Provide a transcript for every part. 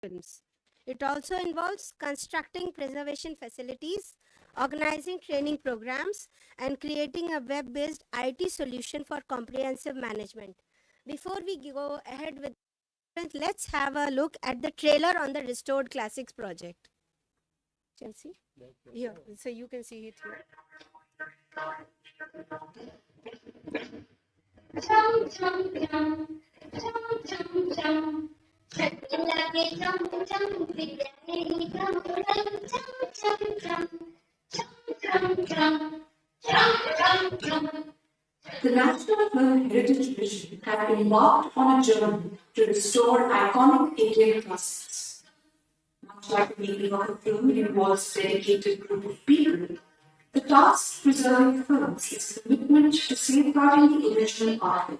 films. It also involves constructing preservation facilities, organizing training programs, and creating a web-based IT solution for comprehensive management. Before we go ahead with, let's have a look at the trailer on the Restored Classics project. Chelsea? Here, so you can see it here. Chum chum chum, chum chum chum. Lage chum chum, biryani chum chum chum, chum chum chum, chum chum chum. The National Film Heritage Mission has embarked on a journey to restore iconic Indian classics. Much like the making of a film involves a dedicated group of people, the task of preserving films is a commitment to safeguarding the original art.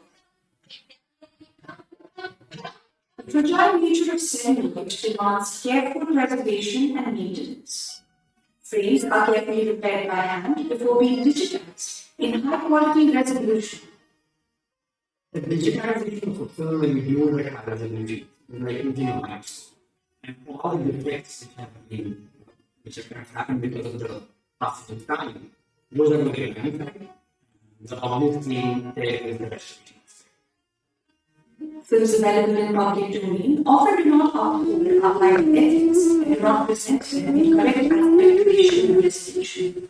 The fragile nature of cinema demands careful preservation and maintenance. Frames are carefully repaired by hand before being digitized in high-quality resolution. The digitization of film when you do it at high resolution is like using a microscope. And all the effects which have happened because of the passage of time, those are going to get magnified. The obvious thing there is the restoration. Films available in public domain often do not uphold applied ethics and do not present in correct aspect ratio and distinction.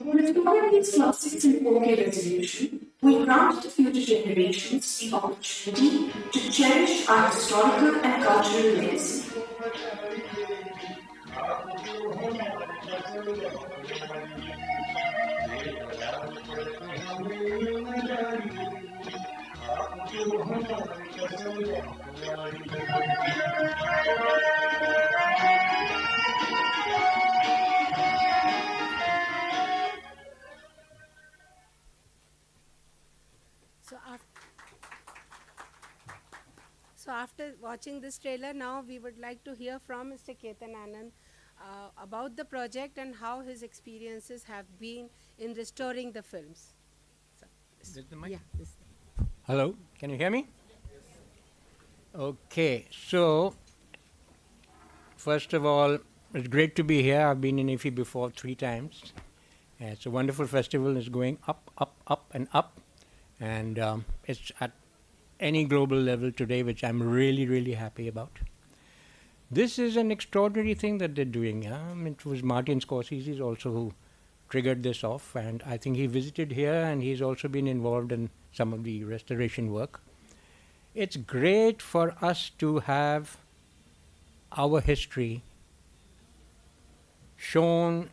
Restoring these classics in 4K resolution will grant the future generations the opportunity to cherish our historical and cultural legacy. So after watching this trailer, now we would like to hear from Mr. Ketan Anand about the project and how his experiences have been in restoring the films. So, Is the mic? yeah, Hello, can you hear me? Okay, so first of all, it's great to be here. I've been in IFFI before 3 times. It's a wonderful festival. It's going up, up, up, and up. And it's at any global level today, which I'm really, really happy about. This is an extraordinary thing that they're doing. It was Martin Scorsese also who triggered this off, and I think he visited here and he's also been involved in some of the restoration work. It's great for us to have our history shown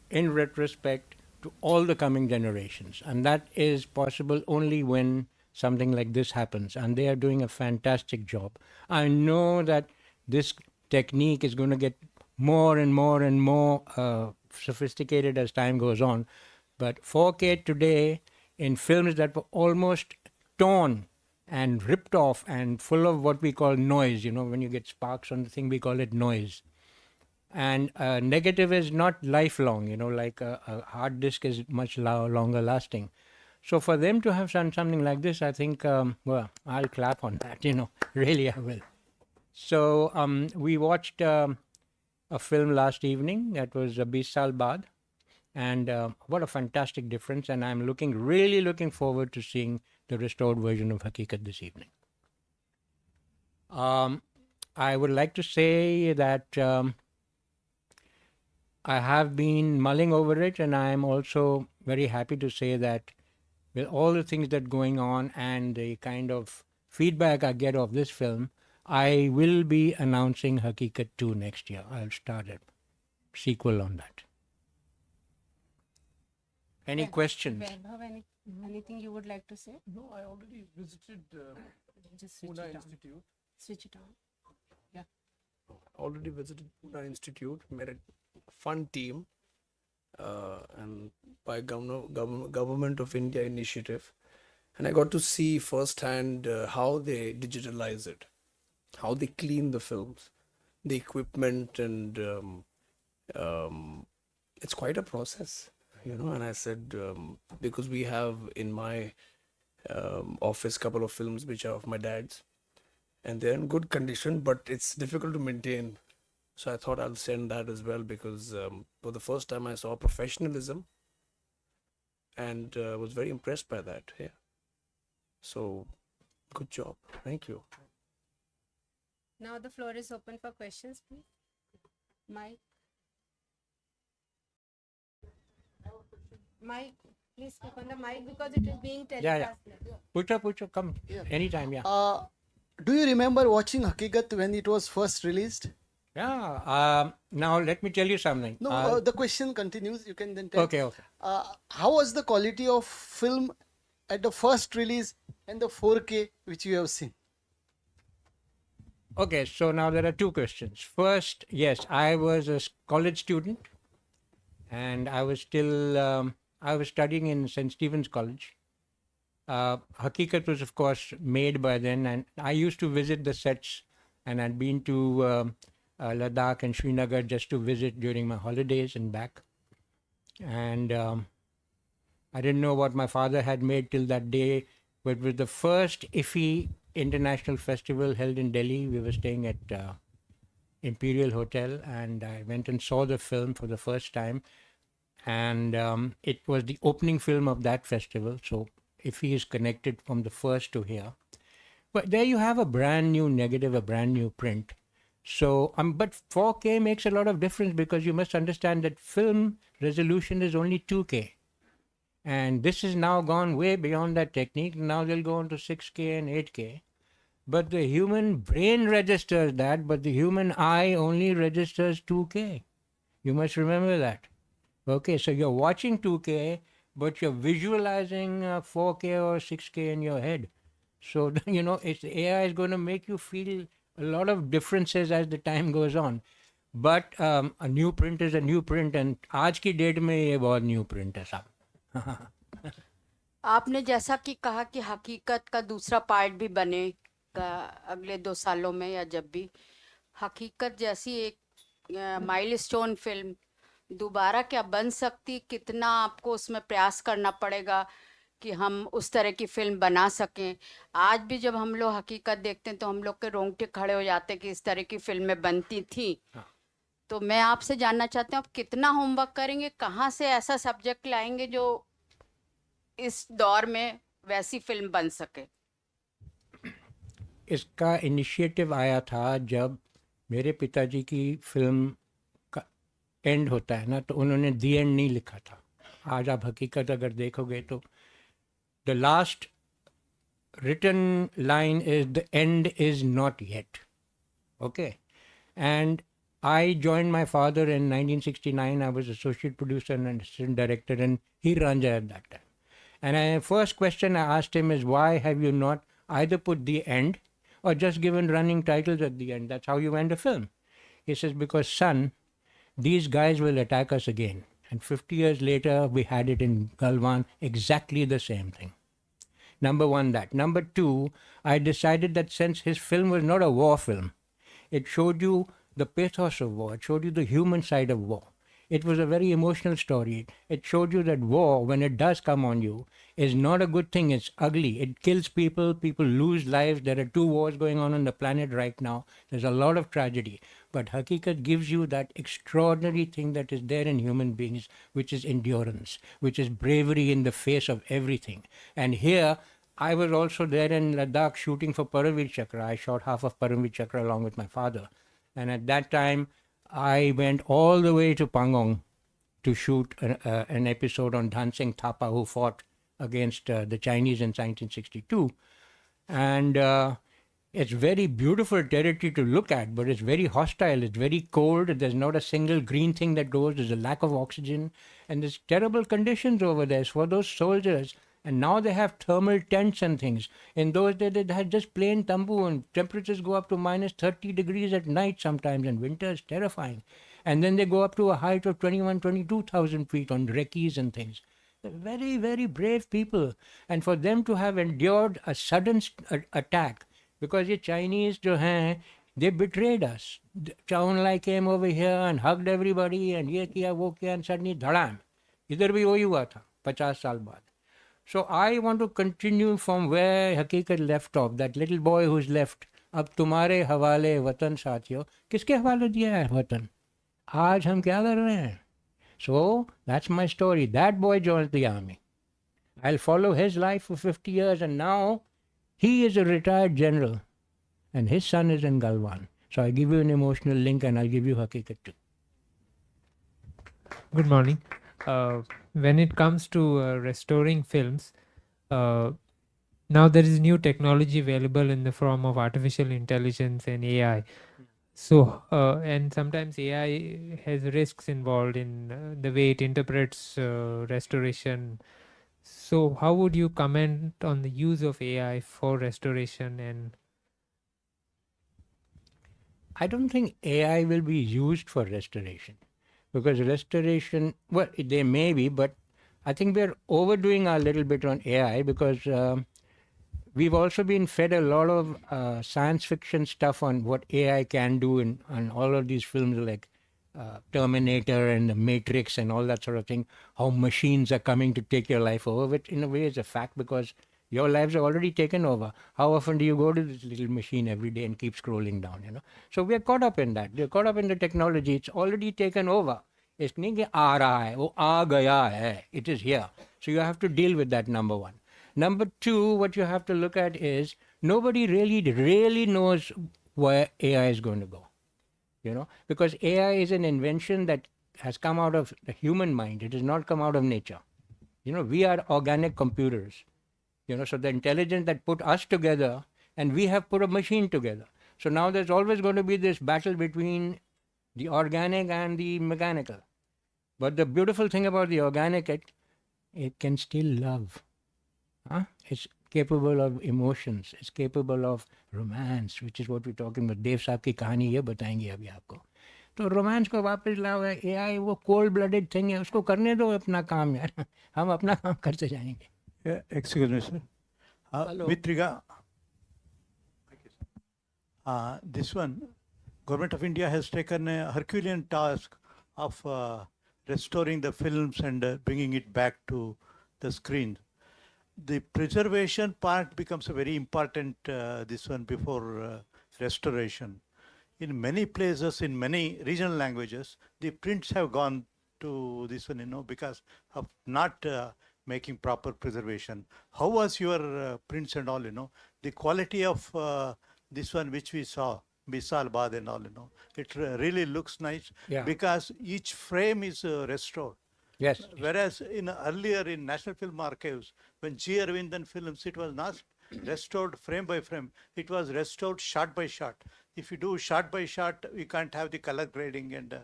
in retrospect to all the coming generations, and that is possible only when something like this happens, and they are doing a fantastic job. I know that this technique is going to get more and more and more sophisticated as time goes on, but 4K today in films that were almost torn and ripped off and full of what we call noise, when you get sparks on the thing, we call it noise. And negative is not lifelong, like a hard disk is much longer lasting. So for them to have done something like this, I think, well, I'll clap on that, really I will. So we watched a film last evening that was 20 Saal Baad, and what a fantastic difference, and I'm really looking forward to seeing the restored version of Hakikat this evening. I would like to say that I have been mulling over it, and I am also very happy to say that with all the things that are going on and the kind of feedback I get of this film, I will be announcing Hakikat 2 next year. I'll start a sequel on that. Any questions? Anything you would like to say? No, I already visited Just switch Pune it on. Institute. Switch it on. Already visited Pune Institute. Met a fun team, and by government of India initiative, and I got to see firsthand how they digitalize it, how they clean the films, the equipment, and it's quite a process, you know. And I said, because we have in my office couple of films which are of my dad's, and they're in good condition, but it's difficult to maintain. So I thought I'll send that as well, because for the first time I saw professionalism, and was very impressed by that. Yeah. So good job. Thank you. Now the floor is open for questions, please. Mike. Mike, please speak on the mic because it is being telecast. Pucha, come anytime, Do you remember watching Hakikat when it was first released? Yeah. Now let me tell you something. No, the question continues. You can then tell. Okay. How was the quality of film at the first release and the 4K which you have seen? Okay, so now there are two questions. First, yes, I was a college student, and I was still I was studying in St. Stephen's College. Hakikat was, of course, made by then, and I used to visit the sets, and I'd been to Ladakh and Srinagar just to visit during my holidays and back. And I didn't know what my father had made till that day, but it was the first IFFI International Festival held in Delhi. We were staying at Imperial Hotel, and I went and saw the film for the first time. And it was the opening film of that festival, so IFFI is connected from the first to here. But there you have a brand new negative, a brand new print. So, but 4K makes a lot of difference, because you must understand that film resolution is only 2K. And this has now gone way beyond that technique. Now they'll go on to 6K and 8K. But the human brain registers that, but the human eye only registers 2K. You must remember that. Okay, so you're watching 2K, but you're visualizing 4K or 6K in your head. So, you know, the AI is going to make you feel a lot of differences as the time goes on. But a new print is a new print, and आज की date में ये बहुत new print है साहब. आपने जैसा कि कहा कि हकीकत का दूसरा पार्ट भी बनेगा अगले 2 सालों में या जब भी, हकीकत जैसी एक माइलस्टोन फिल्म दोबारा क्या बन सकती, कितना आपको उसमें प्रयास करना पड़ेगा कि हम उस तरह की फिल्म बना सकें? आज भी जब हम लोग हकीकत देखते हैं तो हम लोग के रोंगटे खड़े हो जाते हैं कि इस तरह की फिल्में बनती थी. तो मैं आपसे जानना चाहती हूँ, आप कितना होमवर्क करेंगे, कहाँ से ऐसा सब्जेक्ट लाएंगे जो इस दौर में वैसी फिल्म बन सके? इसका इनिशिएटिव आया था जब मेरे पिताजी की फिल्म का एंड होता है ना, तो उन्होंने दी एंड नहीं लिखा था. आज आप हकीकत अगर देखोगे तो the last written line is the end is not yet. Okay, and I joined my father in 1969. I was associate producer and assistant director in Heer Ranjha at that time. And the first question I asked him is, why have you not either put the end or just given running titles at the end? That's how you end a film. He says, because son, these guys will attack us again. And 50 years later, we had it in Galwan, exactly the same thing. Number one, that. Number two, I decided that since his film was not a war film, it showed you the pathos of war. It showed you the human side of war. It was a very emotional story. It showed you that war, when it does come on you, is not a good thing. It's ugly. It kills people. People lose lives. There are 2 wars going on the planet right now. There's a lot of tragedy. But Hakikat gives you that extraordinary thing that is there in human beings, which is endurance, which is bravery in the face of everything. And here, I was also there in Ladakh shooting for Paramveer Chakra. I shot half of Paramveer Chakra along with my father. And at that time, I went all the way to Pangong to shoot an episode on Dhan Singh Thapa, who fought against the Chinese in 1962. And it's very beautiful territory to look at, but it's very hostile. It's very cold. There's not a single green thing that grows. There's a lack of oxygen. And there's terrible conditions over there for those soldiers. And now they have thermal tents and things. In those days, they had just plain tambu, and temperatures go up to minus 30 degrees at night sometimes, and winter is terrifying. And then they go up to a height of 21, 22,000 feet on recce's and things. They're very, very brave people. And for them to have endured a sudden attack, because the Chinese, they betrayed us. Chow En-lai came over here and hugged everybody and ye kiya, wo kiya, and suddenly dhadam. Idhar bhi wahi hua tha, 50 saal baad. So I want to continue from where Hakikat left off, that little boy who's left. अब तुम्हारे हवाले वतन साथियों, किसके हवाले दिया है वतन? आज हम क्या कर रहे हैं? So that's my story. That boy joined the army. I'll follow his life for 50 years, and now he is a retired general and his son is in Galwan. So I give you an emotional link, and I'll give you Hakikat too. Good morning. When it comes to restoring films, now there is new technology available in the form of artificial intelligence and AI. So, and sometimes AI has risks involved in the way it interprets restoration. So, how would you comment on the use of AI for restoration? And I don't think AI will be used for restoration, because restoration, well, they may be, but I think we're overdoing a little bit on AI, because we've also been fed a lot of science fiction stuff on what AI can do in all of these films like Terminator and The Matrix and all that sort of thing, how machines are coming to take your life over, which in a way is a fact, because your lives are already taken over. How often do you go to this little machine every day and keep scrolling down, you know? So we are caught up in that. We're caught up in the technology. It's already taken over. It's नहीं कि आ रहा है, वो आ गया है. It is here. So you have to deal with that, number one. Number two, what you have to look at is nobody really knows where AI is going to go. You know, because AI is an invention that has come out of the human mind. It has not come out of nature. You know, we are organic computers. You know, so the intelligence that put us together, and we have put a machine together. So now there's always going to be this battle between the organic and the mechanical. But the beautiful thing about the organic, it can still love. It's capable of emotions. It's capable of romance, which is what we're talking about. Dev साहब की कहानी ये बताएंगे अभी आपको. तो romance को वापस लाओ. AI वो कोल्ड ब्लडेड थिंग है, उसको करने दो अपना काम यार. हम अपना काम करते जाएंगे. Excuse me, sir. With regard, this one, Government of India has taken a Herculean task of restoring the films and bringing it back to the screen. The preservation part becomes a very important this one before restoration. In many places, in many regional languages, the prints have gone to this one, you know, because of not making proper preservation. How was your prints and all, you know? The quality of this one which we saw, Bisal Bad and all, you know, it really looks nice, because each frame is restored. Yes. Whereas earlier in National Film Archives, when G. Arvindan films, it was not restored frame by frame. It was restored shot by shot. If you do shot by shot, you can't have the color grading and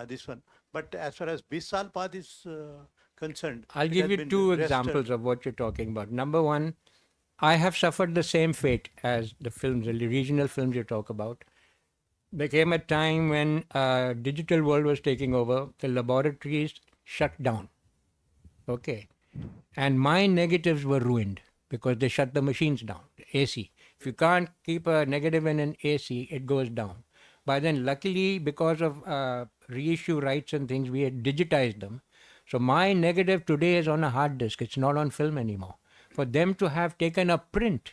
this one. But as far as Bisal Pad is concerned, I'll give you two examples of what you're talking about. Number one, I have suffered the same fate as the films, the regional films you talk about. There came a time when digital world was taking over. The laboratories shut down. Okay. And my negatives were ruined because they shut the machines down, AC. If you can't keep a negative in an AC, it goes down. By then, luckily, because of reissue rights and things, we had digitized them. So my negative today is on a hard disk. It's not on film anymore. For them to have taken a print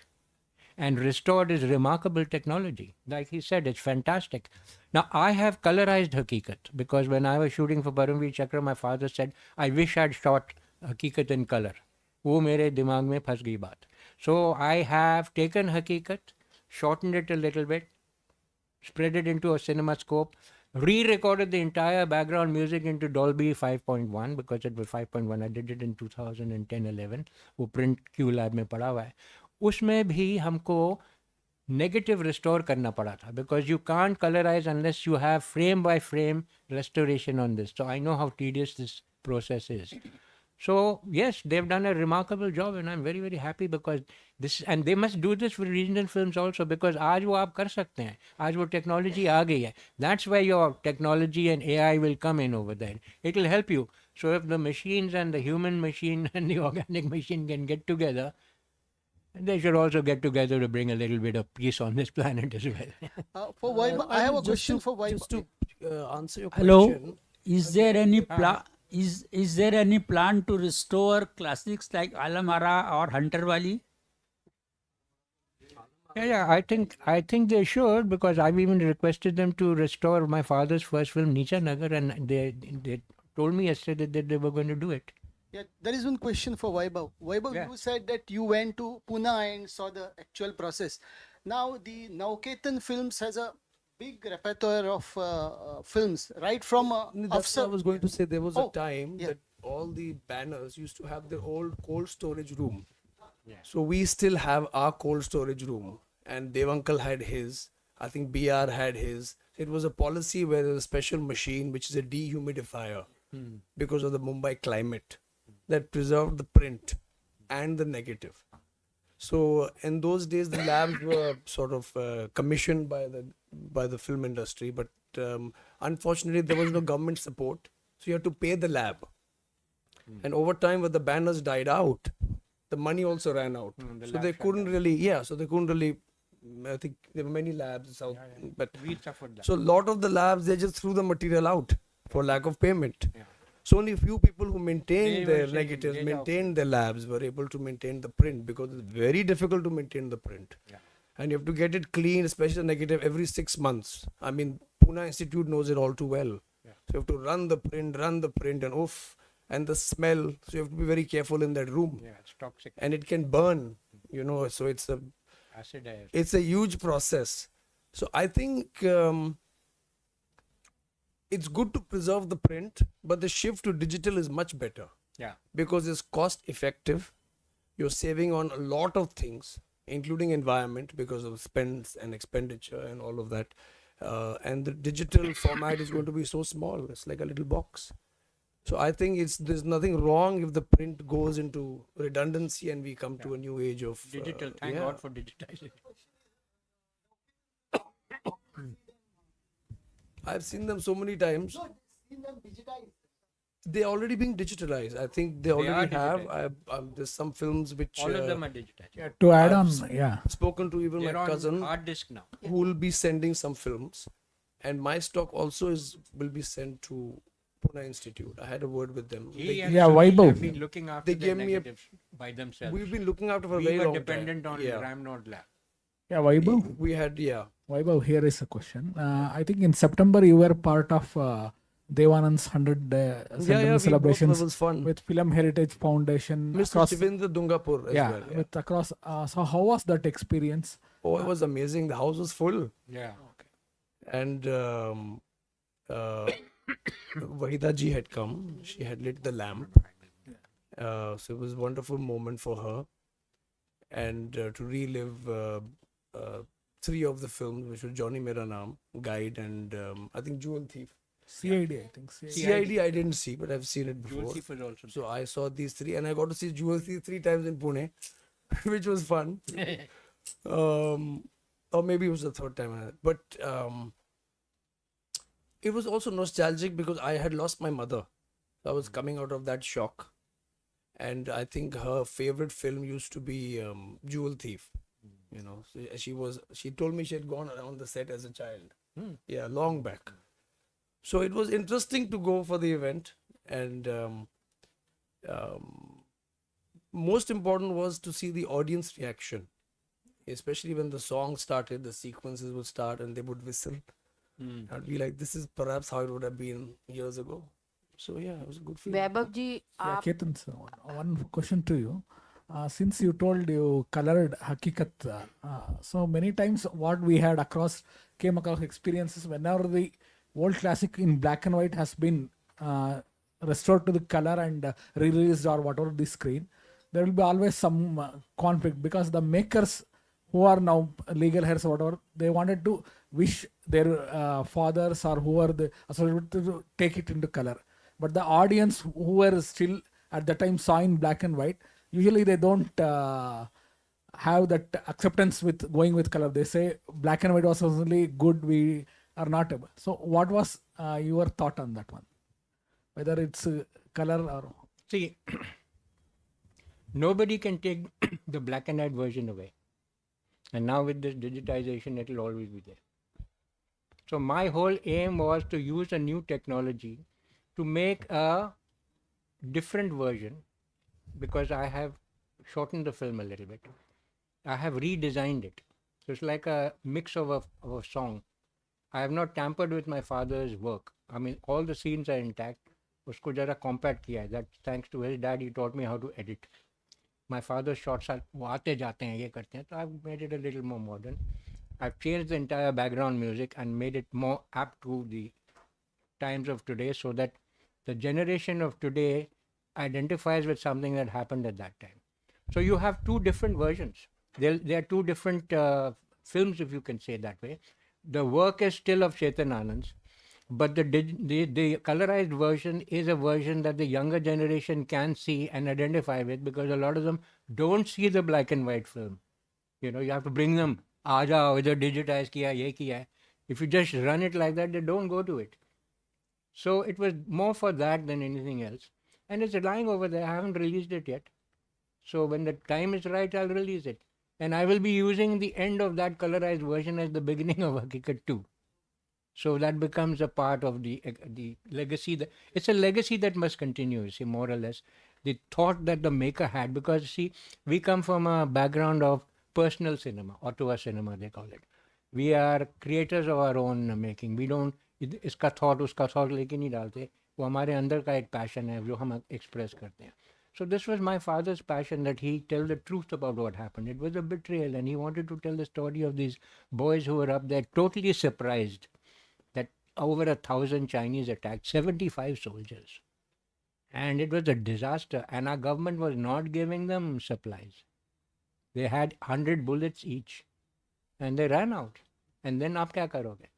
and restored is remarkable technology. Like he said, it's fantastic. Now, I have colorized Hakikat because when I was shooting for Paramveer Chakra, my father said, I wish I'd shot Hakikat in color. वो मेरे दिमाग में फंस गई बात. So I have taken Hakikat, shortened it a little bit, spread it into a cinema scope. re-recorded the entire background music into Dolby 5.1 because it was 5.1. I did it in 2010-11. वो print Q lab में पड़ा हुआ है. उसमें भी हमको negative restore करना पड़ा था because you can't colorize unless you have frame by frame restoration on this. So I know how tedious this process is. So yes, they've done a remarkable job, and I'm very very happy because this, and they must do this for regional films also because आज वो आप कर सकते हैं, आज वो technology आ गई है. That's where your technology and AI will come in over there. It will help you. So if the machines and the human machine and the organic machine can get together, they should also get together to bring a little bit of peace on this planet as well. For Vaibhav, I have a just question to- for Vaibhav. Just to answer your Hello, question. is there any is there any plan to restore classics like Alamara or Hunter Wali? Yeah, I think they should because I've even requested them to restore my father's first film, Nicha Nagar, and they told me yesterday that they were going to do it. Yeah, there is one question for Vaibhav. Vaibhav, Yeah. you said that you went to Pune and saw the actual process. Now, the Nauketan Films has a big repertoire of films, right from That's what I was going to say. There was Oh, a time yeah. that all the banners used to have their old cold storage room. So we still have our cold storage room, and Dev Uncle had his. I think BR had his. It was a policy where there's a special machine which is a dehumidifier because of the Mumbai climate that preserved the print and the negative. So in those days, the labs were sort of commissioned by the film industry, but unfortunately, there was no government support, so you had to pay the lab. And over time, when the banners died out, the money also ran out. The So lab they shut couldn't down. really, yeah. So they couldn't really. I think there were many labs in South, but We suffered that. so a lot of the labs they just threw the material out for lack of payment. Yeah. So only a few people who maintained They were their saying negatives, they maintained their labs, were able to maintain the print because it's very difficult to maintain the print. Yeah. And you have to get it clean, especially the negative, every 6 months. I mean, Pune Institute knows it all too well. Yeah. So you have to run the print, and oof, and the smell. So you have to be very careful in that room. Yeah, it's toxic. And it can burn, so Acid air. it's a huge process. So I think it's good to preserve the print, but the shift to digital is much better Yeah. because it's cost effective. You're saving on a lot of things, including environment because of spends and expenditure and all of that. And the digital format is going to be so small. It's like a little box. So I think there's nothing wrong if the print goes into redundancy and we come to a new age of Digital. Thank yeah. God for digitizing. I've seen them so many times. They're already being digitalized. I think they already have. There's some films which All of them are digitized. Yeah, to add I've on, yeah. spoken to even They're my on cousin hard disk now. who will be sending some films, and my stock also will be sent to Pune Institute. I had a word with them. He and Yeah, Sunil Vaibhav. have been looking after They their gave me a- negatives by themselves. We've been looking after for a We very were long dependent time. on yeah. Ramnod Lab. Yeah, Vaibhav. We had Vaibhav, here is a question. I think in September you were part of Devanand's 100 centennial celebrations It was fun. with Film Heritage Foundation. Mr. across- Shivendra Dungapur as yeah, well. Yeah. with across. So how was that experience? Oh, it was amazing. The house was full. Yeah. And Wahida ji had come. She had lit the lamp. So it was a wonderful moment for her. And to relive 3 of the films, which were Johnny Mera Naam, Guide, and I think Jewel Thief. CID, I think. CID I didn't see, but I've seen it Jewel before. Thief was also So I saw these 3, and I got to see Jewel Thief 3 times in Pune, which was fun. Or maybe it was the 3rd time. But it was also nostalgic because I had lost my mother. I was coming out of that shock. And I think her favorite film used to be Jewel Thief. So she told me she had gone on the set as a child. Yeah, long back. So it was interesting to go for the event. And most important was to see the audience reaction. Especially when the song started, the sequences would start and they would whistle. I'd be like, this is perhaps how it would have been years ago. So yeah, it was a good feeling. Vaibhav ji Yeah, आप Ketan, sir, one question to you. Since you told you colored Hakikat, so many times what we had came across experiences whenever old classic in black and white has been restored to the color and released or whatever the screen, there will be always some conflict, because the makers who are now legal heirs or whatever, they wanted to wish their fathers or who are the associated to take it into color. But the audience who were still at the time saw in black and white, usually they don't have that acceptance with going with color. They say black and white was only good, we are not able. So what was your thought on that one? Whether it's color or... See, nobody can take the black and white version away. And now with this digitization, it will always be there. So my whole aim was to use a new technology to make a different version, because I have shortened the film a little bit. I have redesigned it. So it's like a mix of a song. I have not tampered with my father's work. I mean, all the scenes are intact. Usko jara compact kiya hai. That's thanks to his dad. He taught me how to edit. My father's shots are वो आते जाते हैं, ये करते हैं. So I've made it a little more modern. I've changed the entire background music and made it more apt to the times of today, so that the generation of today identifies with something that happened at that time. So you have two different versions. There are two different films, if you can say that way. The work is still of Chetan Anand's, but the colorized version is a version that the younger generation can see and identify with, because a lot of them don't see the black and white film. You know, you have to bring them, aaja, whether digitized kiya, ye kiya hai. If you just run it like that, they don't go to it. So it was more for that than anything else. And it's lying over there. I haven't released it yet. So when the time is right, I'll release it. And I will be using the end of that colorized version as the beginning of Hakikat 2. So that becomes a part of the legacy. It's a legacy that must continue, see, more or less. The thought that the maker had, because, see, we come from a background of personal cinema, auteur cinema, they call it. We are creators of our own making. We don't, iska thought, uska thought लेके नहीं डालते. वो हमारे अंदर का एक passion है, जो हम express करते हैं. So this was my father's passion, that he tell the truth about what happened. It was a betrayal, and he wanted to tell the story of these boys who were up there totally surprised that over 1,000 Chinese attacked 75 soldiers. And it was a disaster, and our government was not giving them supplies. They had 100 bullets each, and they ran out. And then आप क्या करोगे?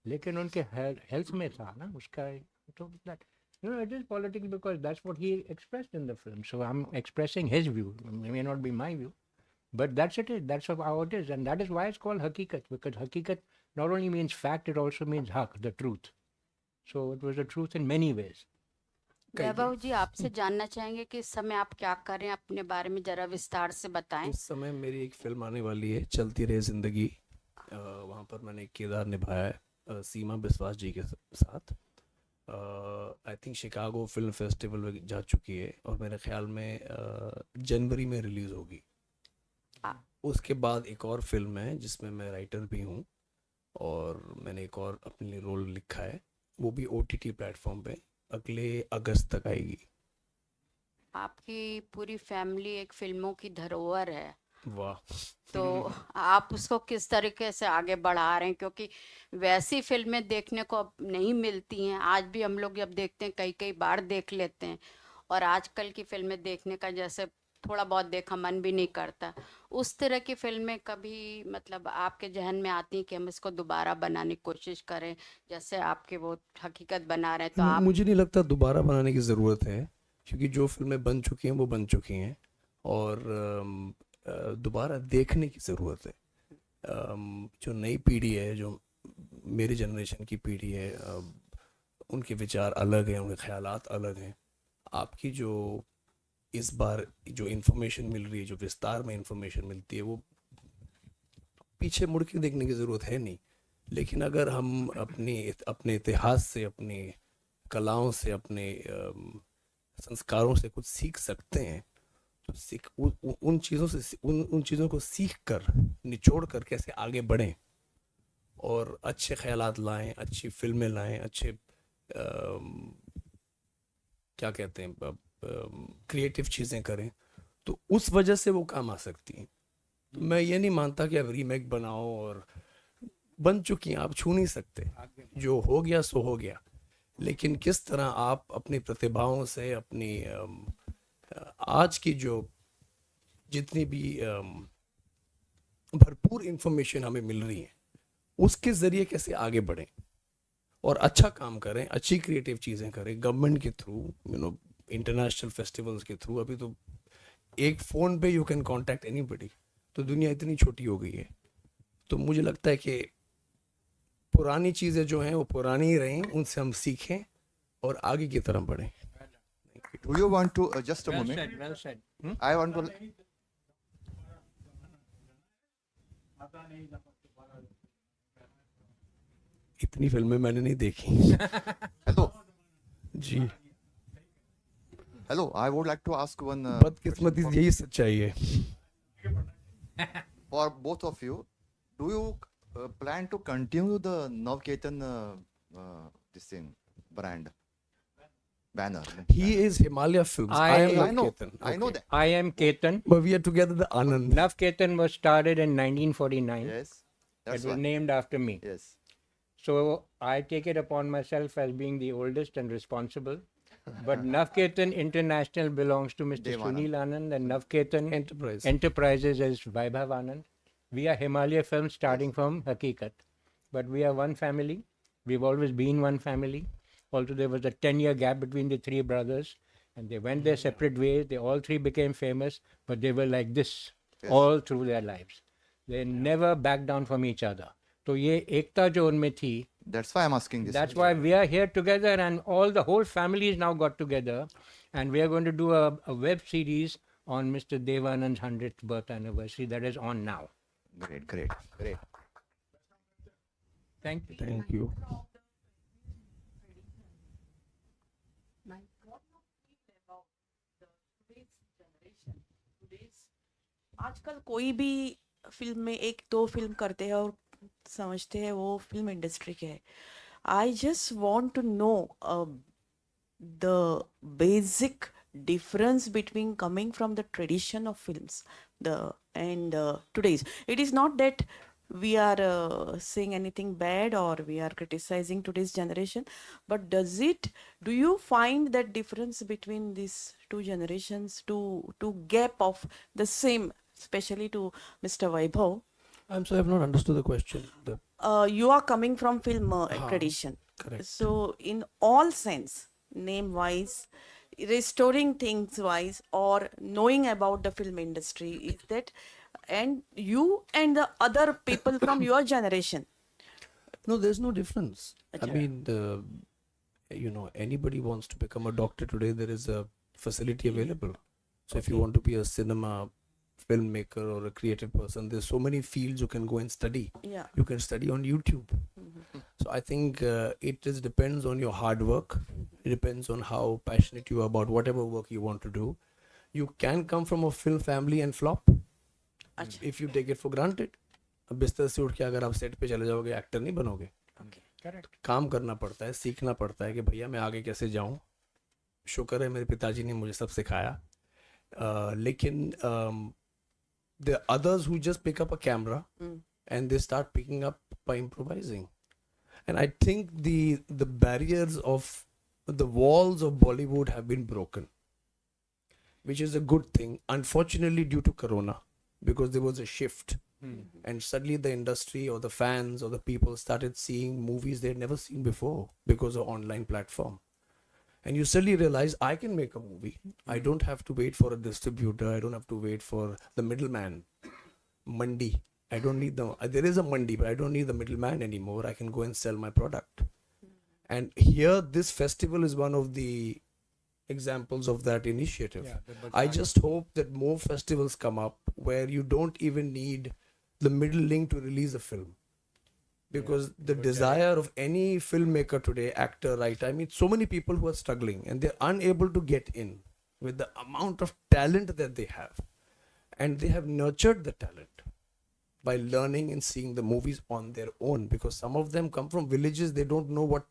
लेकिन उनके health में था ना उसका, तो that. You know, it is politics because that's what he expressed in the film. So I'm expressing his view. It may not be my view, but that's it. That's how it is. And that is why it's called Hakikat, because Hakikat not only means fact, it also means haq, the truth. So it was the truth in many ways. वैभव जी, आपसे जानना चाहेंगे कि इस समय आप क्या कर रहे हैं, अपने बारे में जरा विस्तार से बताएं. इस समय मेरी एक फिल्म आने वाली है, चलती रहे जिंदगी. वहाँ पर मैंने एक किरदार निभाया है सीमा बिस्वास जी के साथ. I think Chicago film festival में जा चुकी है, और मेरे ख्याल में जनवरी में रिलीज़ होगी. उसके बाद एक और फिल्म है जिसमें मैं राइटर भी हूँ, और मैंने एक और अपने लिए रोल लिखा है. वो भी OTT प्लेटफॉर्म पे अगले अगस्त तक आएगी. आपकी पूरी फैमिली एक फिल्मों की धरोहर है. वाह. तो आप उसको किस तरीके से आगे बढ़ा रहे हैं, क्योंकि वैसी फिल्में देखने को अब नहीं मिलती हैं. आज भी हम लोग जब देखते हैं कई बार देख लेते हैं, और आजकल की फिल्में देखने का जैसे थोड़ा बहुत देखा मन भी नहीं करता. उस तरह की फिल्में कभी मतलब आपके जहन में आती हैं कि हम इसको दोबारा बनाने की कोशिश करें, जैसे आपके वो हकीकत बना रहे हैं? तो आप... मुझे नहीं लगता दोबारा बनाने की ज़रूरत है, क्योंकि जो फिल्में बन चुकी हैं वो बन चुकी हैं, और दोबारा देखने की ज़रूरत है. जो नई पीढ़ी है, जो मेरी जनरेशन की पीढ़ी है, उनके विचार अलग हैं, उनके ख्यालात अलग हैं. आपकी जो इस बार जो इन्फॉर्मेशन मिल रही है, जो विस्तार में इन्फॉर्मेशन मिलती है, वो पीछे मुड़ के देखने की ज़रूरत है नहीं. लेकिन अगर हम अपने इतिहास से, अपनी कलाओं से, अपने संस्कारों से कुछ सीख सकते हैं, तो उन चीज़ों को सीख कर, निचोड़ कर कैसे आगे बढ़ें और अच्छे ख्यालात लाएं, अच्छी फिल्में लाएं, अच्छे क्या कहते हैं, क्रिएटिव चीज़ें करें, तो उस वजह से वो काम आ सकती हैं. तो मैं ये नहीं मानता कि अब रीमेक बनाओ और बन चुकी हैं, आप छू नहीं सकते, जो हो गया सो हो गया। लेकिन किस तरह आप अपनी प्रतिभाओं से अपनी आज की जो जितनी भी भरपूर इंफॉर्मेशन हमें मिल रही है उसके ज़रिए कैसे आगे बढ़ें और अच्छा काम करें, अच्छी क्रिएटिव चीज़ें करें, गवर्नमेंट के थ्रू, इंटरनेशनल फेस्टिवल्स के थ्रू। अभी तो एक फ़ोन पे यू कैन कांटेक्ट एनीबडी, तो दुनिया इतनी छोटी हो गई है। तो मुझे लगता है कि पुरानी चीज़ें जो हैं वो पुरानी ही रहें, उनसे हम सीखें और आगे की तरफ बढ़ें। Do you want to just a Well moment? said, well said. I want to. इतनी फिल्में मैंने नहीं देखी। Hello. Ji, Hello. I would like to ask one. बदकिस्मती से यही सच्चाई है। For both of you, do you plan to continue the Navketan this thing brand banner? He is Himalaya Films. I am I know. Ketan. I know that. I am Ketan. But we are together the Anand. Nav Ketan was started in 1949. Yes. It That's was why. named after me. Yes. So I take it upon myself as being the oldest and responsible. But Navketan International belongs to Mr. Dev Anand. Sunil Anand, and Navketan Enterprises is Vaibhav Anand. We are Himalaya Films starting from Hakikat. But we are one family. We've always been one family. Also, there was a 10-year gap between the three brothers, and they went their separate ways. They all three became famous, but they were like this all through their lives. They never backed down from each other. So ये एकता जो उनमें थी, That's why I'm asking this. that's why we are here together, and the whole family is now got together, and we are going to do a web series on Mr. Devanand's 100th birth anniversary that is on now. Great, great, great. Thank you. Thank you. आजकल कोई भी film में एक दो film करते हैं और समझते हैं वो फिल्म इंडस्ट्री के है. I just want to know the basic difference between coming from the tradition of films and today's. It is not that we are saying anything bad or we are criticizing today's generation, but do you find that difference between these two generations, to gap of the same, especially to Mr. Vaibhav? I'm sorry, I've not understood the question. You are coming from film tradition. Correct. So in all sense, name wise, restoring things wise, or knowing about the film industry, is that, and you and the other people from your generation? No, there's no difference. I Achha. mean, anybody wants to become a doctor today, there is a facility available. So if you want to be a cinema filmmaker or a creative person, there's so many fields you can go and study. Yeah. You can study on YouTube. So I think it just depends on your hard work. It depends on how passionate you are about whatever work you want to do. You can come from a film family and flop Achha. if you take it for granted. अब बिस्तर से उठ के अगर आप set पे चले जाओगे, एक्टर नहीं बनोगे. Correct. काम करना पड़ता है, सीखना पड़ता है कि भैया मैं आगे कैसे जाऊं. शुक्र है मेरे पिताजी ने मुझे सब सिखाया. लेकिन there are others who just pick up a camera and they start picking up by improvising. And I think the barriers of the walls of Bollywood have been broken, which is a good thing. Unfortunately, due to Corona, because there was a shift, and suddenly the industry or the fans or the people started seeing movies they had never seen before because of online platform. And you suddenly realize I can make a movie. I don't have to wait for a distributor. I don't have to wait for the middleman. Mandi. I don't need there is a mandi, but I don't need the middleman anymore. I can go and sell my product. And here, this festival is one of the examples of that initiative. Yeah, I just hope that more festivals come up where you don't even need the middle link to release a film. Because the desire of any filmmaker today, actor, writer, I mean, so many people who are struggling and they're unable to get in with the amount of talent that they have. And they have nurtured the talent by learning and seeing the movies on their own. Because some of them come from villages, they don't know what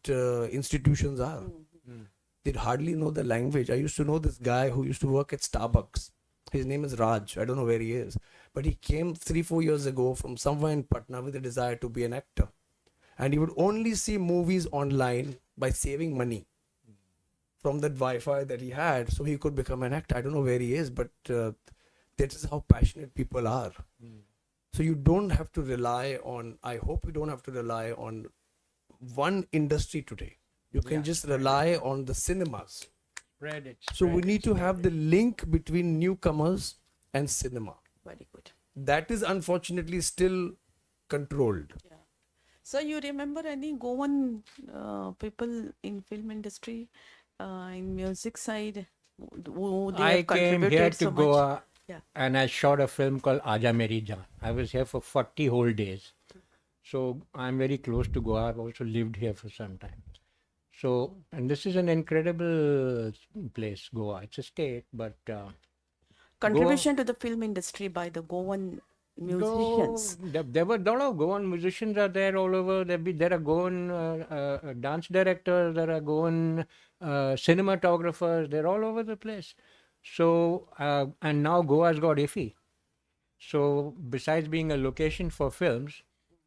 institutions are. They hardly know the language. I used to know this guy who used to work at Starbucks. His name is Raj. I don't know where he is. But he came 3-4 years ago from somewhere in Patna with a desire to be an actor. and he would only see movies online by saving money from that Wi-Fi that he had, so he could become an actor. I don't know where he is, but that is how passionate people are. So you don't have to rely on. I hope you don't have to rely on one industry today. You can just rely on the cinemas. Spread it. So we need to have the link between newcomers and cinema. Very good. That is unfortunately still controlled. So you remember any Goan people in film industry, in music side, who they I have came contributed here to so much? Goa Yeah. and I shot a film called Aja Meri Jaan. I was here for 40 whole days. So I'm very close to Goa. I've also lived here for some time. So, and this is an incredible place, Goa. It's a state, but Contribution to the film industry by the Goan musicians. There were a lot of Goan musicians are there all over. There are Goan dance directors, there are Goan cinematographers. They're all over the place. So and now Goa's got IFFI. So besides being a location for films,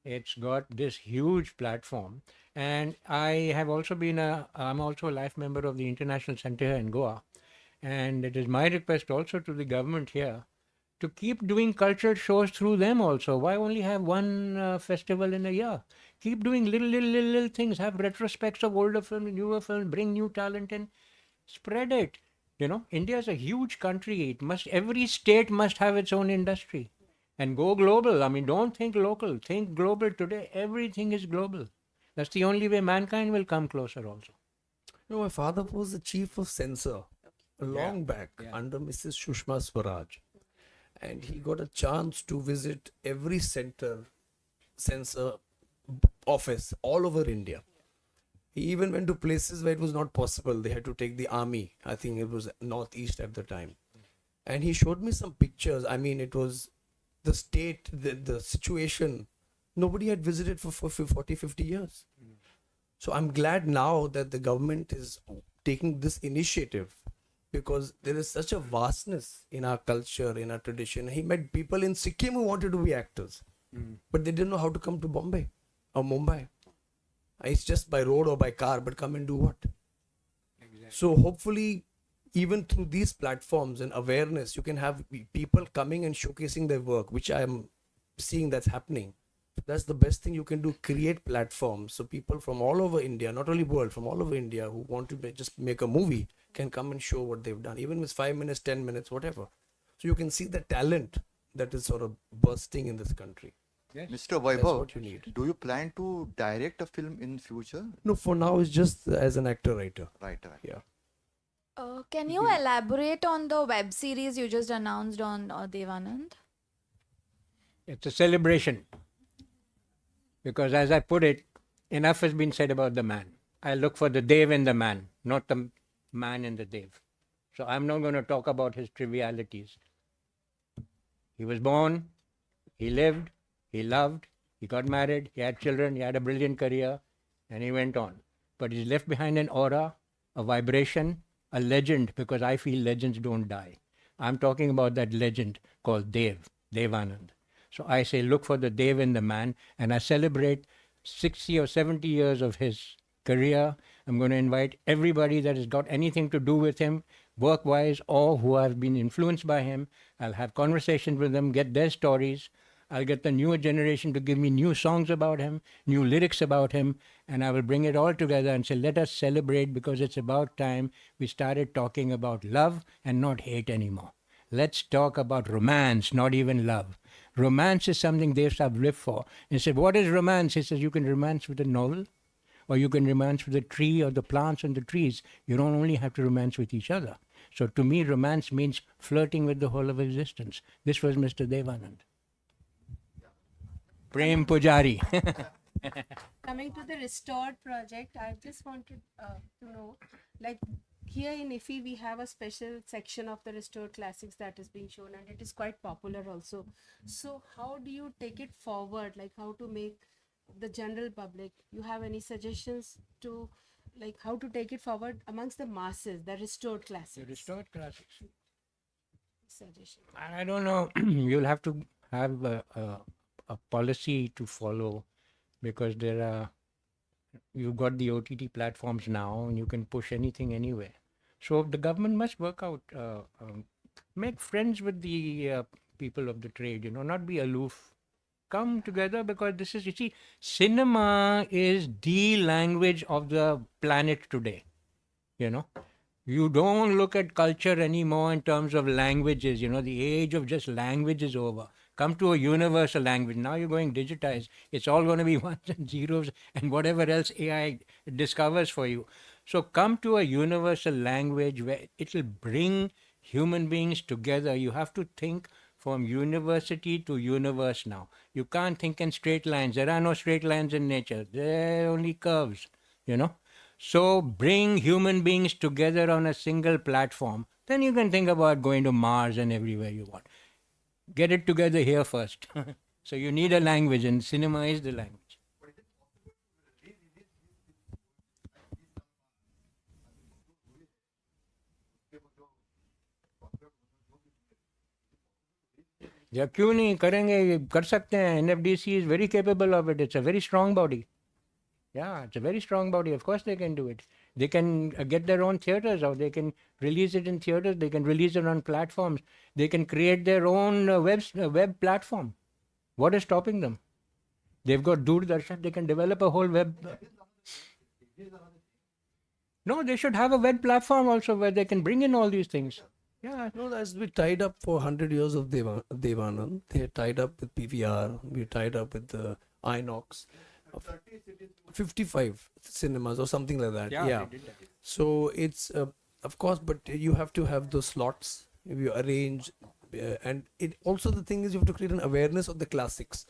it's got this huge platform. And I'm also a life member of the International Center here in Goa. And it is my request also to the government here to keep doing cultural shows through them also. Why only have one festival in a year? Keep doing little things. Have retrospects of older films, newer films, bring new talent in, spread it. You know, India is a huge country. Every state must have its own industry and go global. I mean, don't think local, think global. Today, everything is global. That's the only way mankind will come closer also. You know, my father was the chief of censor long back under Mrs. Shushma Swaraj. And he got a chance to visit every censor office all over India. He even went to places where it was not possible. They had to take the army. I think it was northeast at the time. And he showed me some pictures. I mean, it was the state, the situation. Nobody had visited for 40, 50 years. So I'm glad now that the government is taking this initiative, because there is such a vastness in our culture, in our tradition. He met people in Sikkim who wanted to be actors, but they didn't know how to come to Bombay or Mumbai. It's just by road or by car, but come and do what? Exactly. So hopefully, even through these platforms and awareness, you can have people coming and showcasing their work, which I'm seeing that's happening. That's the best thing you can do, create platforms. So people from all over India, not only world, from all over India who want to just make a movie can come and show what they've done, even with 5 minutes, 10 minutes, whatever. So you can see the talent that is sort of bursting in this country. Mr. That's Vaibhav, what you need. do you plan to direct a film in future? No, for now it's just as an actor-writer. Right. Yeah. Can you elaborate on the web series you just announced on Devanand? It's a celebration. Because as I put it, enough has been said about the man. I look for the Dev in the man, not the man in the Dev. So I'm not going to talk about his trivialities. He was born, he lived, he loved, he got married, he had children, he had a brilliant career, and he went on. But he's left behind an aura, a vibration, a legend, because I feel legends don't die. I'm talking about that legend called Devanand. So I say, look for the Dev in the man, and I celebrate 60 or 70 years of his career. I'm going to invite everybody that has got anything to do with him, work-wise, or who have been influenced by him. I'll have conversations with them, get their stories. I'll get the newer generation to give me new songs about him, new lyrics about him, and I will bring it all together and say, let us celebrate, because it's about time we started talking about love and not hate anymore. Let's talk about romance, not even love. Romance is something Dev Saab lived for. And he said, what is romance? He says, you can romance with a novel, or you can romance with the tree or the plants and the trees. You don't only have to romance with each other. So to me, romance means flirting with the whole of existence. This was Mr. Devanand. Prem Pujari. Coming to the restored project, I just wanted to know, like here in IFFI, we have a special section of the restored classics that is being shown, and it is quite popular also. So how do you take it forward? Like how to make the general public, you have any suggestions to like how to take it forward amongst the masses, the restored classics? The restored classics. Suggestion. I don't know. You'll have to have a policy to follow, because there are You've got the OTT platforms now, and you can push anything anywhere. So the government must work out, make friends with the people of the trade. Not be aloof. Come together, because this is, you see, cinema is the language of the planet today. You don't look at culture anymore in terms of languages. The age of just language is over. Come to a universal language. Now you're going digitized. It's all going to be ones and zeros and whatever else AI discovers for you. So come to a universal language where it'll bring human beings together. You have to think from university to universe now. You can't think in straight lines. There are no straight lines in nature. There are only curves, you know. So bring human beings together on a single platform. Then you can think about going to Mars and everywhere you want. Get it together here first. So you need a language, and cinema is the language. या क्यों नहीं करेंगे, कर सकते हैं. NFDC is very capable of it. It's a very strong body. Yeah, it's a very strong body. Of course they can do it. They can get their own theaters, or they can release it in theaters. They can release it on platforms. They can create their own web platform. What is stopping them? They've got Doordarshan. They can develop a whole web. No, they should have a web platform also where they can bring in all these things. Yeah. No, that's we tied up for 100 years of Devanand. They tied up with PVR. We tied up with the Inox. 55 cinemas or something like that. Yeah. They did that. So it's of course, but you have to have those slots. If you arrange, and it also, the thing is, you have to create an awareness of the classics,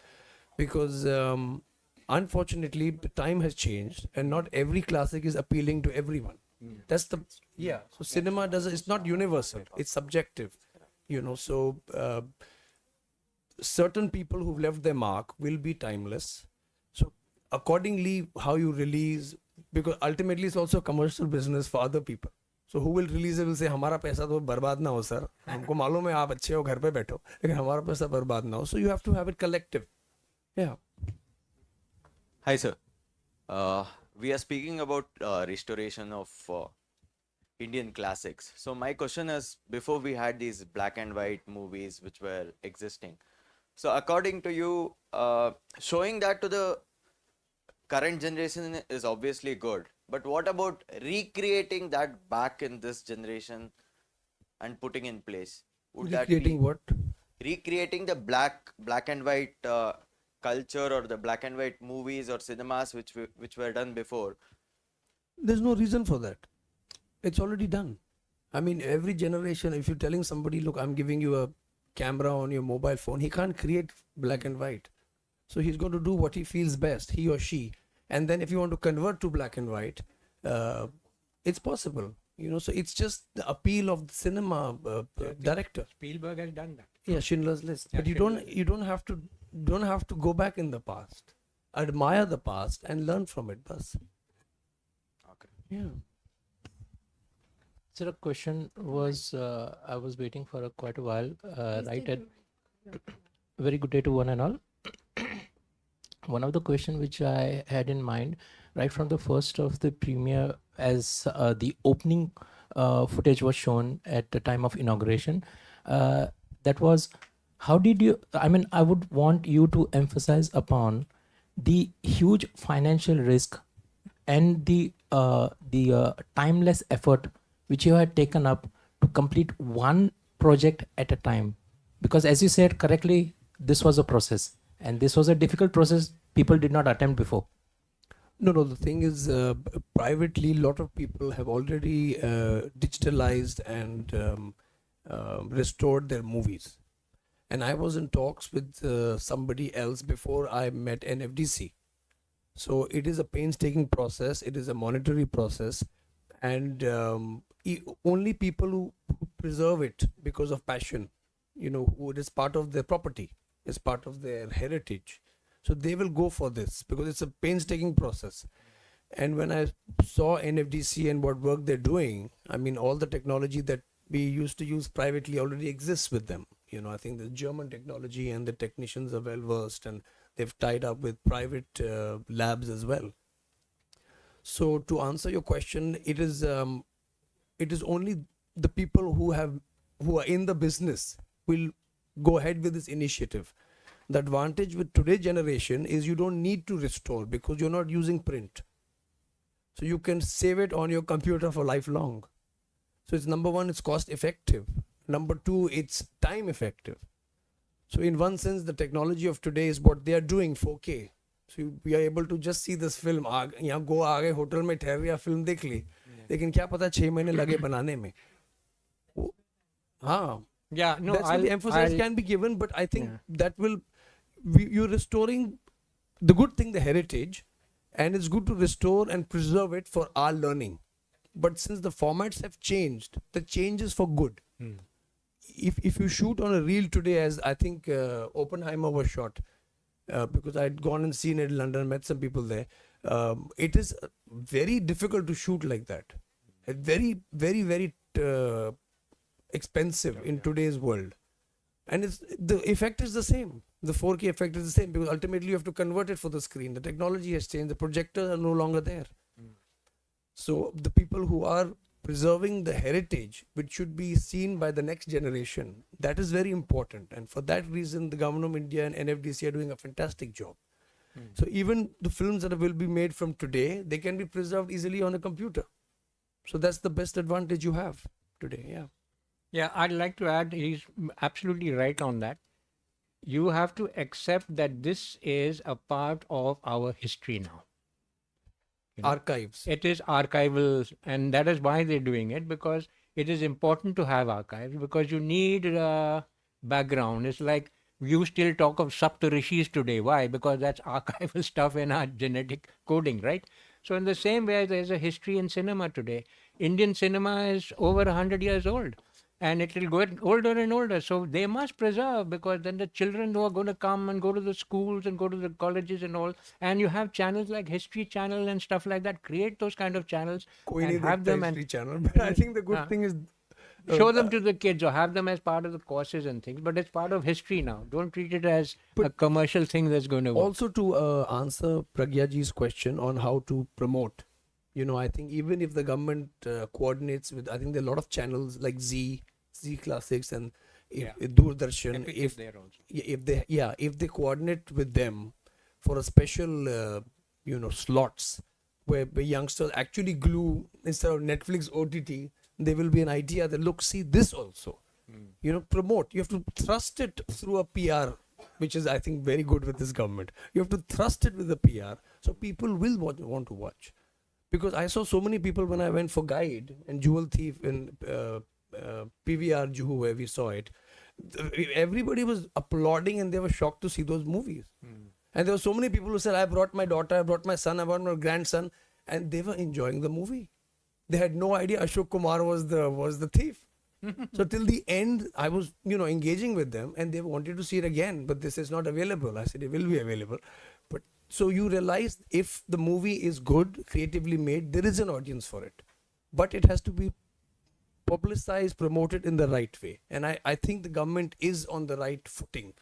because unfortunately the time has changed and not every classic is appealing to everyone. That's the so cinema it's not universal, it's subjective, so certain people who've left their mark will be timeless. So accordingly, how you release, because ultimately it's also a commercial business for other people. So who will release it will say, हमारा पैसा तो बर्बाद ना हो sir, हमको मालूम है आप अच्छे हो घर पे बैठो, लेकिन हमारा पैसा बर्बाद ना हो. So you have to have it collective. Yeah. Hi sir, we are speaking about restoration of Indian classics. So my question is, before we had these black and white movies which were existing, so according to you, showing that to the current generation is obviously good, but what about recreating that back in this generation and putting in place? Would Recreating what? Recreating the black and white culture, or the black and white movies or cinemas which were done before? There's no reason for that. It's already done. I mean, every generation, if you're telling somebody, look, I'm giving you a camera on your mobile phone, he can't create black and white. So he's going to do what he feels best, he or she. And then if you want to convert to black and white, it's possible. So it's just the appeal of the cinema director. Spielberg has done that. Yeah, Schindler's List. Yeah, But you don't have to go back in the past. Admire the past and learn from it, bas. Okay. Yeah. Sir, a question was, I was waiting for quite a while. Right at very good day to one and all. One of the questions which I had in mind, right from the first of the premiere, as the opening footage was shown at the time of inauguration, that was, how did you, I would want you to emphasize upon the huge financial risk and the timeless effort which you had taken up to complete one project at a time. Because as you said correctly, this was a process, and this was a difficult process people did not attempt before. No, the thing is, privately, a lot of people have already digitalized and restored their movies. And I was in talks with somebody else before I met NFDC. So it is a painstaking process, it is a monetary process, and only people who preserve it because of passion, who it is part of their property, is part of their heritage. So they will go for this because it's a painstaking process. And when I saw NFDC and what work they're doing, all the technology that we used to use privately already exists with them. I think the German technology and the technicians are well versed, and they've tied up with private labs as well. So to answer your question, it is only the people who are in the business will go ahead with this initiative. The advantage with today's generation is you don't need to restore because you're not using print. So you can save it on your computer for lifelong. So it's number one, it's cost effective. Number two, it's time effective. So in one sense, the technology of today is what they are doing 4K. So we are able to just see this film. यहाँ go आ गए hotel में ठहर गया film देख ली. लेकिन क्या पता 6 महीने लगे बनाने में. हाँ. Yeah, no, That's where the emphasis can be given, but I think that will, you're restoring the good thing, the heritage, and it's good to restore and preserve it for our learning. But since the formats have changed, the change is for good. If you shoot on a reel today, as I think Oppenheimer was shot, because I'd gone and seen it in London, met some people there, it is very difficult to shoot like that. Very, very, very expensive in today's world. And the effect is the same. The 4K effect is the same because ultimately you have to convert it for the screen. The technology has changed. The projectors are no longer there. So the people who are preserving the heritage, which should be seen by the next generation, that is very important. And for that reason, the Government of India and NFDC are doing a fantastic job. So even the films that will be made from today, they can be preserved easily on a computer. So that's the best advantage you have today. Yeah. Yeah, I'd like to add, he's absolutely right on that. You have to accept that this is a part of our history now. Archives. It is archival, and that is why they're doing it, because it is important to have archives, because you need background. It's like you still talk of Saptarishis today. Why? Because that's archival stuff in our genetic coding, right? So in the same way, there's a history in cinema today. Indian cinema is over 100 years old. And it will get older and older. So they must preserve, because then the children who are going to come and go to the schools and go to the colleges and all, and you have channels like History Channel and stuff like that, create those kind of channels and have them. History Channel, but I think the good thing is show them to the kids or have them as part of the courses and things. But it's part of history now. Don't treat it as a commercial thing that's going to work. Also to answer Pragyaji's question on how to promote, I think even if the government coordinates with, I think there are a lot of channels like Z Classics and Doordarshan, if they coordinate with them for a special slots where youngsters actually glue instead of Netflix OTT, there will be an idea that look, see this also. Promote. You have to thrust it through a PR, which is I think very good with this government. You have to thrust it with a PR so people will want to watch. Because I saw so many people when I went for Guide and Jewel Thief in PVR Juhu, where we saw it, everybody was applauding and they were shocked to see those movies. And there were so many people who said, I brought my daughter, I brought my son, I brought my grandson, and they were enjoying the movie. They had no idea Ashok Kumar was the thief. So till the end, I was engaging with them, and they wanted to see it again, but this is not available. I said it will be available. But so you realize if the movie is good, creatively made, there is an audience for it, but it has to be publicized, promoted in the right way. And I think the government is on the right footing.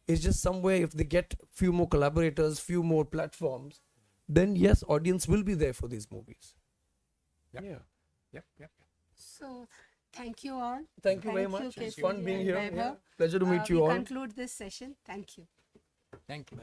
It's just somewhere if they get few more collaborators, few more platforms, then yes, audience will be there for these movies. Yep. So thank you all. Thank you very much. It's fun being here. Vaibhav. Pleasure to meet you all. We conclude this session. Thank you. Thank you.